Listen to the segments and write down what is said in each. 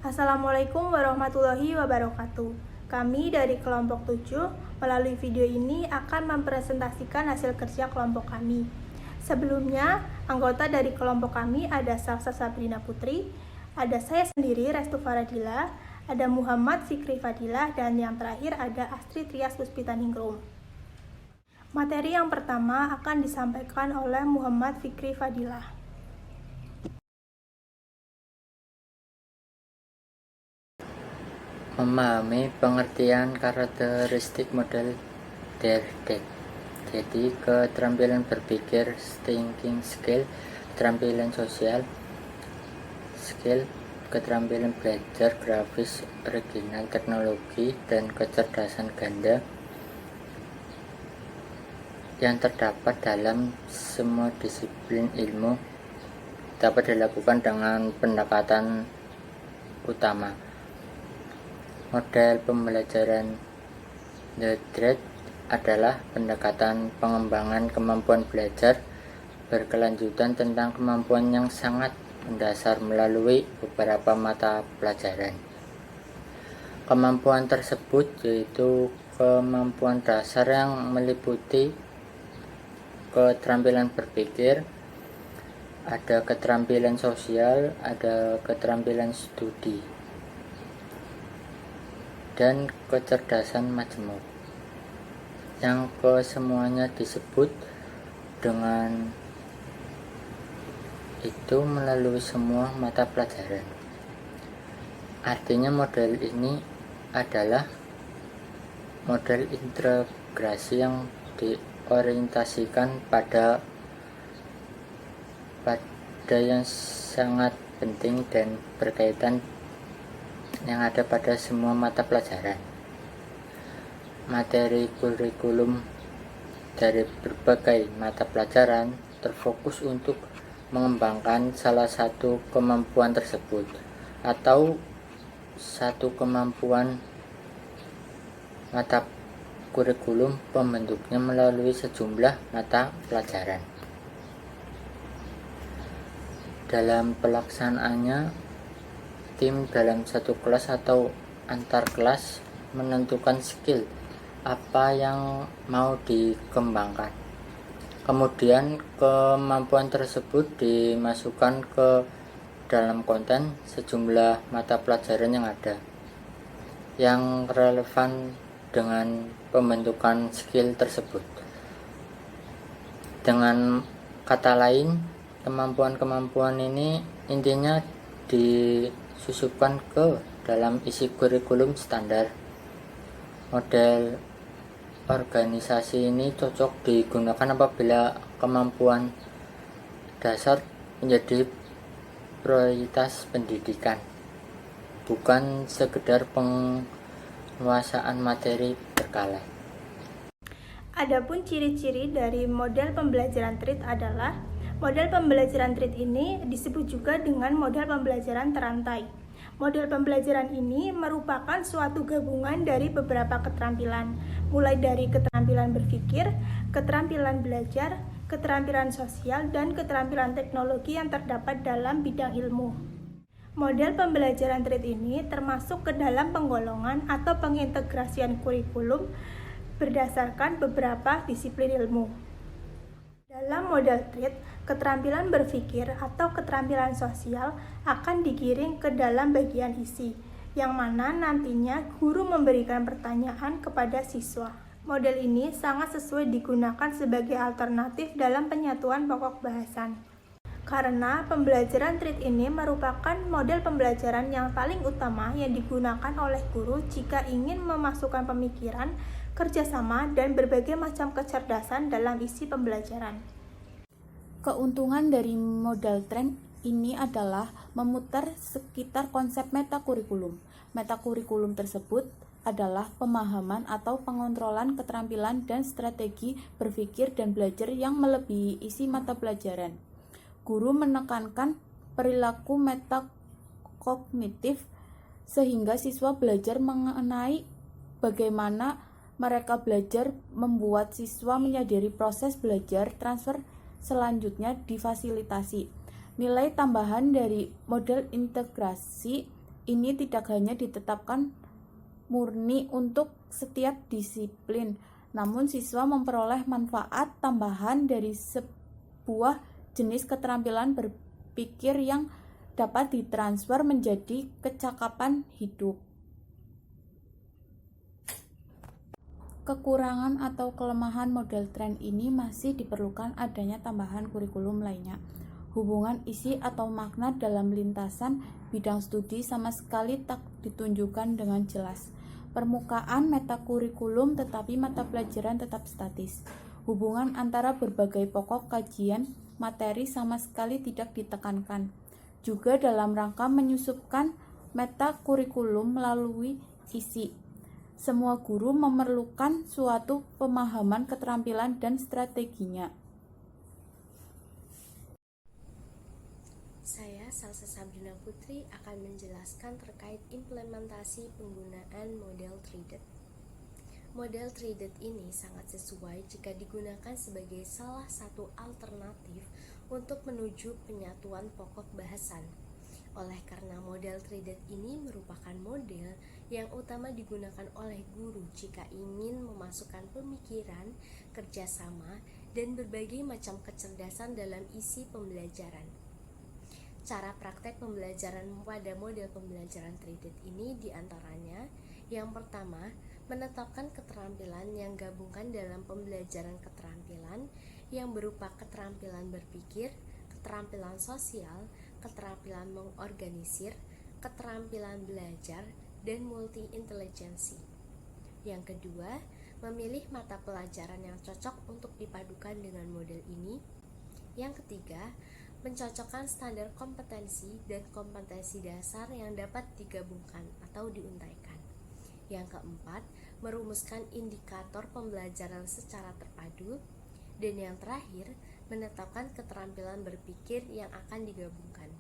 Assalamualaikum warahmatullahi wabarakatuh. Kami dari kelompok 7 melalui video ini akan mempresentasikan hasil kerja kelompok kami. Sebelumnya, anggota dari kelompok kami ada Salsa Sabrina Putri, ada saya sendiri Restu Faradila, ada Muhammad Fikri Fadilah, dan yang terakhir ada Astrid Rias Puspitaningrum. Materi yang pertama akan disampaikan oleh Muhammad Fikri Fadilah. Memahami pengertian karakteristik model DERDET. Jadi keterampilan berpikir, thinking skill, keterampilan sosial skill, keterampilan belajar, grafis, original, teknologi, dan kecerdasan ganda yang terdapat dalam semua disiplin ilmu dapat dilakukan dengan pendekatan utama. Model pembelajaran DERDET adalah pendekatan pengembangan kemampuan belajar berkelanjutan tentang kemampuan yang sangat mendasar melalui beberapa mata pelajaran. Kemampuan tersebut yaitu kemampuan dasar yang meliputi keterampilan berpikir, ada keterampilan sosial, ada keterampilan studi, dan kecerdasan majemuk, yang kesemuanya disebut dengan itu melalui semua mata pelajaran. Artinya model ini adalah model integrasi yang diorientasikan pada yang sangat penting dan berkaitan yang ada pada semua mata pelajaran. Materi kurikulum dari berbagai mata pelajaran terfokus untuk mengembangkan salah satu kemampuan tersebut atau satu kemampuan. Mata kurikulum pembentuknya melalui sejumlah mata pelajaran. Dalam pelaksanaannya, tim dalam satu kelas atau antar kelas menentukan skill apa yang mau dikembangkan. Kemudian kemampuan tersebut dimasukkan ke dalam konten sejumlah mata pelajaran yang ada yang relevan dengan pembentukan skill tersebut. Dengan kata lain, kemampuan-kemampuan ini intinya disusupkan ke dalam isi kurikulum standar. Model organisasi ini cocok digunakan apabila kemampuan dasar menjadi prioritas pendidikan, bukan sekedar penguasaan materi berkala. Adapun ciri-ciri dari model pembelajaran TRIT adalah model pembelajaran TRIT ini disebut juga dengan model pembelajaran terantai. Model pembelajaran ini merupakan suatu gabungan dari beberapa keterampilan, mulai dari keterampilan berpikir, keterampilan belajar, keterampilan sosial, dan keterampilan teknologi yang terdapat dalam bidang ilmu. Model pembelajaran TRIT ini termasuk ke dalam penggolongan atau pengintegrasian kurikulum berdasarkan beberapa disiplin ilmu. Dalam model TRIT, keterampilan berpikir atau keterampilan sosial akan digiring ke dalam bagian isi, yang mana nantinya guru memberikan pertanyaan kepada siswa. Model ini sangat sesuai digunakan sebagai alternatif dalam penyatuan pokok bahasan. Karena pembelajaran TRIT ini merupakan model pembelajaran yang paling utama yang digunakan oleh guru jika ingin memasukkan pemikiran, kerjasama, dan berbagai macam kecerdasan dalam isi pembelajaran. Keuntungan dari model TRIT ini adalah memutar sekitar konsep metakurikulum. Metakurikulum tersebut adalah pemahaman atau pengontrolan keterampilan dan strategi berpikir dan belajar yang melebihi isi mata pelajaran. Guru menekankan perilaku metakognitif sehingga siswa belajar mengenai bagaimana mereka belajar, membuat siswa menyadari proses belajar transfer selanjutnya difasilitasi. Nilai tambahan dari model integrasi ini tidak hanya ditetapkan murni untuk setiap disiplin, namun siswa memperoleh manfaat tambahan dari sebuah jenis keterampilan berpikir yang dapat ditransfer menjadi kecakapan hidup. Kekurangan atau kelemahan model tren ini masih diperlukan adanya tambahan kurikulum lainnya. Hubungan isi atau makna dalam lintasan bidang studi sama sekali tak ditunjukkan dengan jelas. Permukaan metakurikulum tetapi mata pelajaran tetap statis. Hubungan antara berbagai pokok kajian materi sama sekali tidak ditekankan. Juga dalam rangka menyusupkan metakurikulum melalui isi. Semua guru memerlukan suatu pemahaman keterampilan dan strateginya. Saya, Salsa Sabrina Putri, akan menjelaskan terkait implementasi penggunaan model treated. Model treated ini sangat sesuai jika digunakan sebagai salah satu alternatif untuk menuju penyatuan pokok bahasan. Oleh karena model treated ini merupakan model yang utama digunakan oleh guru jika ingin memasukkan pemikiran, kerjasama, dan berbagai macam kecerdasan dalam isi pembelajaran. Cara praktek pembelajaran pada model pembelajaran treated ini diantaranya: yang pertama, menetapkan keterampilan yang gabungkan dalam pembelajaran keterampilan yang berupa keterampilan berpikir, keterampilan sosial, keterampilan mengorganisir, keterampilan belajar, dan multi-intelijensi. Yang kedua, memilih mata pelajaran yang cocok untuk dipadukan dengan model ini. Yang ketiga, mencocokkan standar kompetensi dan kompetensi dasar yang dapat digabungkan atau diuntaikan. Yang keempat, merumuskan indikator pembelajaran secara terpadu. Dan yang terakhir, menetapkan keterampilan berpikir yang akan digabungkan.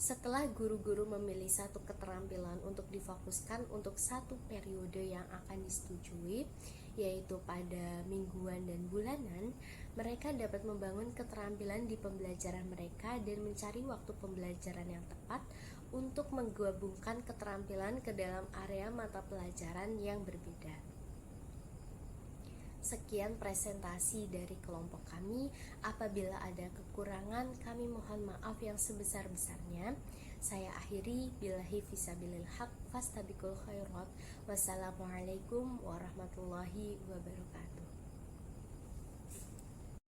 Setelah guru-guru memilih satu keterampilan untuk difokuskan untuk satu periode yang akan disetujui, yaitu pada mingguan dan bulanan, mereka dapat membangun keterampilan di pembelajaran mereka dan mencari waktu pembelajaran yang tepat untuk menggabungkan keterampilan ke dalam area mata pelajaran yang berbeda. Sekian presentasi dari kelompok kami. Apabila ada kekurangan, kami mohon maaf yang sebesar-besarnya. Saya akhiri, billahi fisabilil haq, fastabiqul khairat. Wassalamualaikum warahmatullahi wabarakatuh.